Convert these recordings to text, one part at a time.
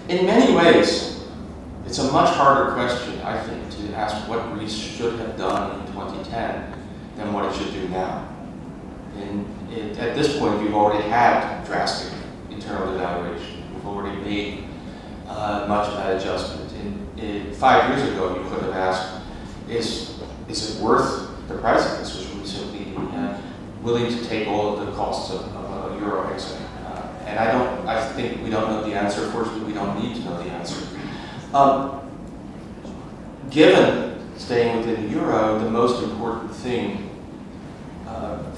In many ways, it's a much harder question, I think, to ask what Greece should have done in 2010 than what it should do now. At this point, you've already had drastic internal devaluation. You've already made much of that adjustment. 5 years ago, you could have asked, is it worth the price of this? Should we simply be willing to take all of the costs of a euro exit? And I think we don't know the answer. Fortunately, we don't need to know the answer. Given staying within the euro, the most important thing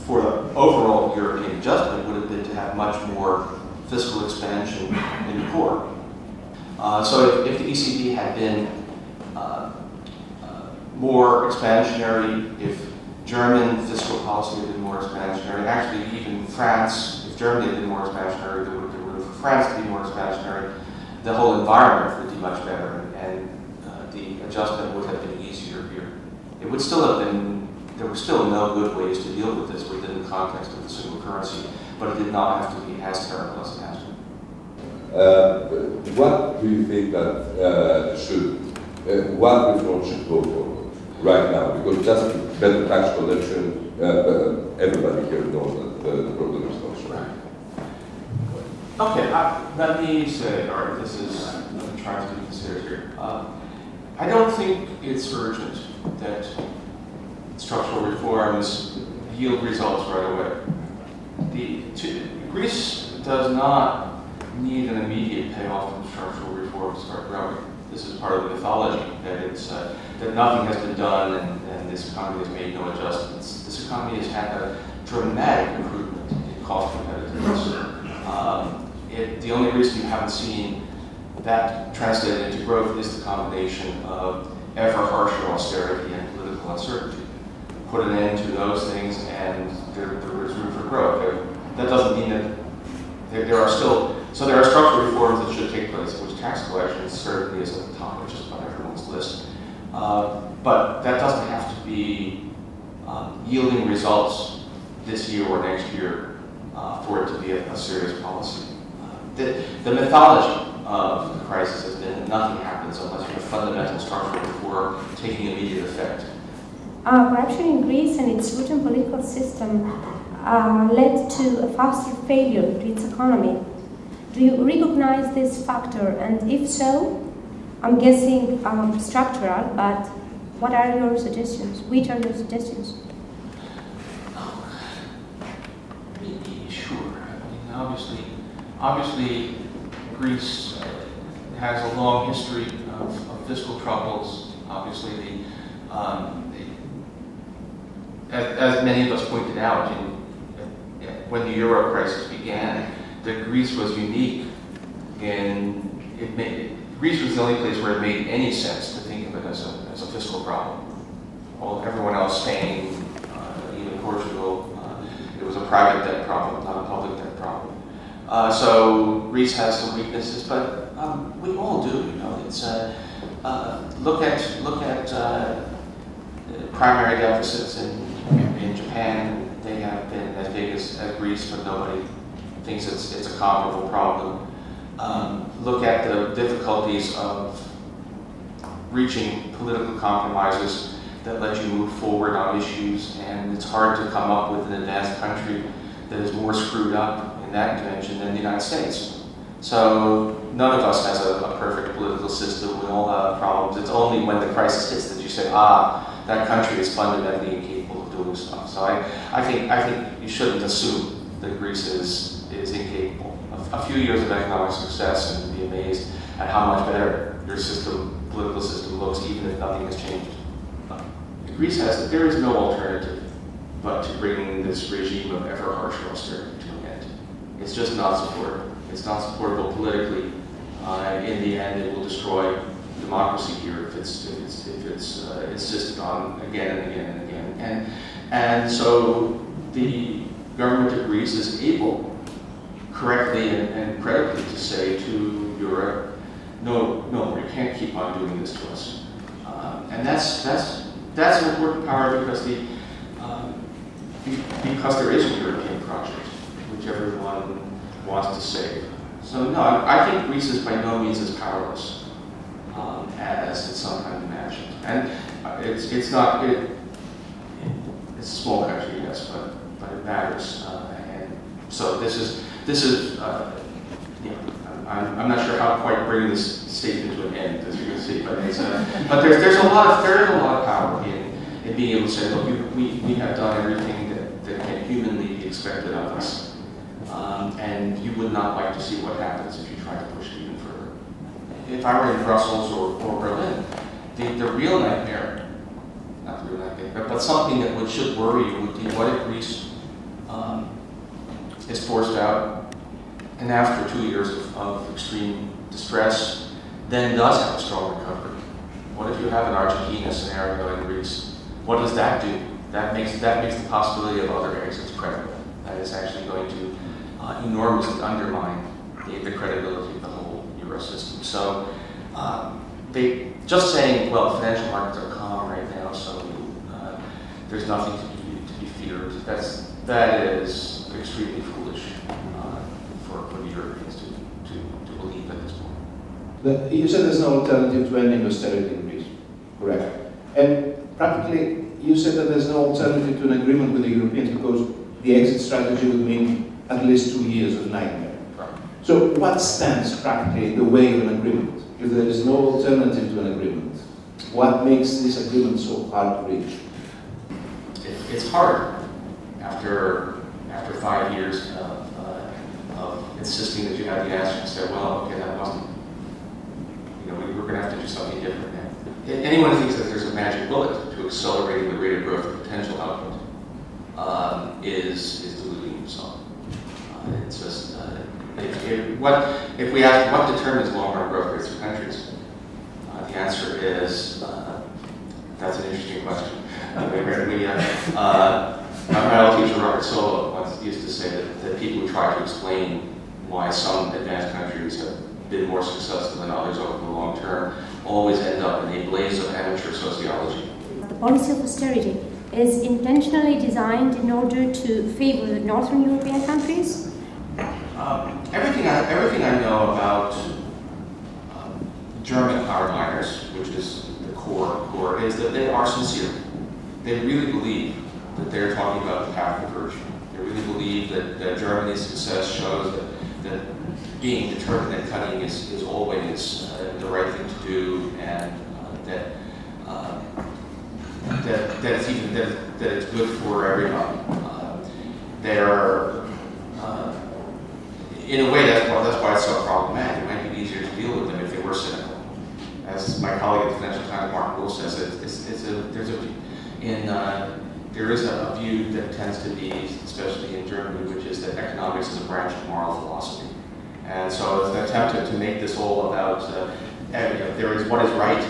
for the overall European adjustment would have been to have much more fiscal expansion in the core. So if the ECB had been more expansionary, if German fiscal policy had been more expansionary, actually even France, if Germany had been more expansionary, there would have been room for France to be more expansionary, the whole environment would be much better, and the adjustment would have been easier here. It would still have been, there were still no good ways to deal with this within the context of the single currency, but it did not have to be as terrible as it has been. What do you think that what reform should go forward right now? Because just better tax collection, everybody here knows that the problem is not right. Okay, let me say, let me try to be considered here. I don't think it's urgent that structural reforms yield results right away. Greece does not need an immediate payoff from structural reform to start growing. This is part of the mythology, that that nothing has been done and this economy has made no adjustments. This economy has had a dramatic improvement in cost competitiveness. The only reason you haven't seen that translated into growth is the combination of ever harsher austerity and political uncertainty. Put an end to those things and there is room for growth. That doesn't mean that there are still, so there are structural reforms that should take place, which tax collection certainly is at the top of just about everyone's list. But that doesn't have to be yielding results this year or next year for it to be a serious policy. The mythology of the crisis has been that nothing happens unless you have fundamental structural reform taking immediate effect. Corruption in Greece and its root political system led to a faster failure to its economy. Do you recognize this factor? And if so, I'm guessing structural, but what are your suggestions? Which are your suggestions? Sure. I mean, obviously, Greece has a long history of fiscal troubles. Obviously, as many of us pointed out, when the euro crisis began, that Greece was unique in Greece was the only place where it made any sense to think of it as a fiscal problem. Everyone else, Spain, even Portugal, it was a private debt problem, not a public debt problem. So Greece has some weaknesses, but we all do. You know, it's look at primary deficits in Japan. They have been as big as Greece, but nobody thinks it's a comparable problem. Look at the difficulties of reaching political compromises that let you move forward on issues, and it's hard to come up with an advanced country that is more screwed up in that dimension than the United States. So none of us has a perfect political system. We all have problems. It's only when the crisis hits that you say, that country is fundamentally incapable of doing stuff. So I think you shouldn't assume that Greece is incapable. A few years of economic success and be amazed at how much better your political system looks, even if nothing has changed. Greece there is no alternative but to bring this regime of ever harsher austerity to an end. It's just not supportable. It's not supportable politically. In the end, it will destroy democracy here if it's insisted on again and again and again. And so the government of Greece is able, correctly and credibly, to say to Europe, no, you can't keep on doing this to us. And that's an important power because there is a European project which everyone wants to save. So no, I think Greece is by no means as powerless as it's sometimes imagined. And it's not, it's a small country, yes, but it matters. And so this is you know, I'm not sure how to quite bring this statement to an end, as you can see, but but there's a lot of power in being able to say, look, we have done everything that can humanly be expected of us. And you would not like to see what happens if you try to push it even further. If I were in Brussels or Berlin, the real nightmare, not the real nightmare, but something that should worry you would be what if Greece is forced out and after 2 years of extreme distress, then does have a strong recovery. What if you have an Argentina scenario in Greece? What does that do? That makes the possibility of other exits credible. That is actually going to enormously undermine the credibility of the whole Euro system. So they just saying, well, financial markets are calm right now, so there's nothing to be feared. That is extremely foolish for the Europeans to believe at this point. You said there's no alternative to ending austerity in Greece, correct? And practically, you said that there's no alternative to an agreement with the Europeans because the exit strategy would mean at least 2 years of nightmare. Right. So what stands practically in the way of an agreement? If there is no alternative to an agreement, what makes this agreement so hard to reach? It's hard after 5 years of insisting that you have the answer and say, well, okay, that wasn't, you know, we're going to have to do something different now. Anyone who thinks that there's a magic bullet to accelerating the rate of growth of potential output is deluding himself. It's just, if we ask what determines long-run growth rates for countries, the answer is, that's an interesting question. My old teacher, Robert Solow, once used to say that people who try to explain why some advanced countries have been more successful than others over the long term always end up in a blaze of amateur sociology. The policy of austerity is intentionally designed in order to favor the northern European countries? Everything I know about German hardliners, which is the core, is that they are sincere. They really believe that they're talking about the path of virtue. They really believe that Germany's success shows that being determined at cutting is always the right thing to do, and that it's good for everybody. In a way, that's why it's so problematic. It might be easier to deal with them if they were cynical. As my colleague at the Financial Times, Mark Gould, says, there is a view that tends to be, especially in Germany, which is that economics is a branch of moral philosophy. And so it's an attempt to make this all about there is what is right,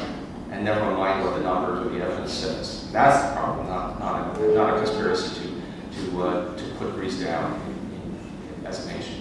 and never mind what the numbers or the evidence says. That's the problem, not a conspiracy to put Greece down as a nation.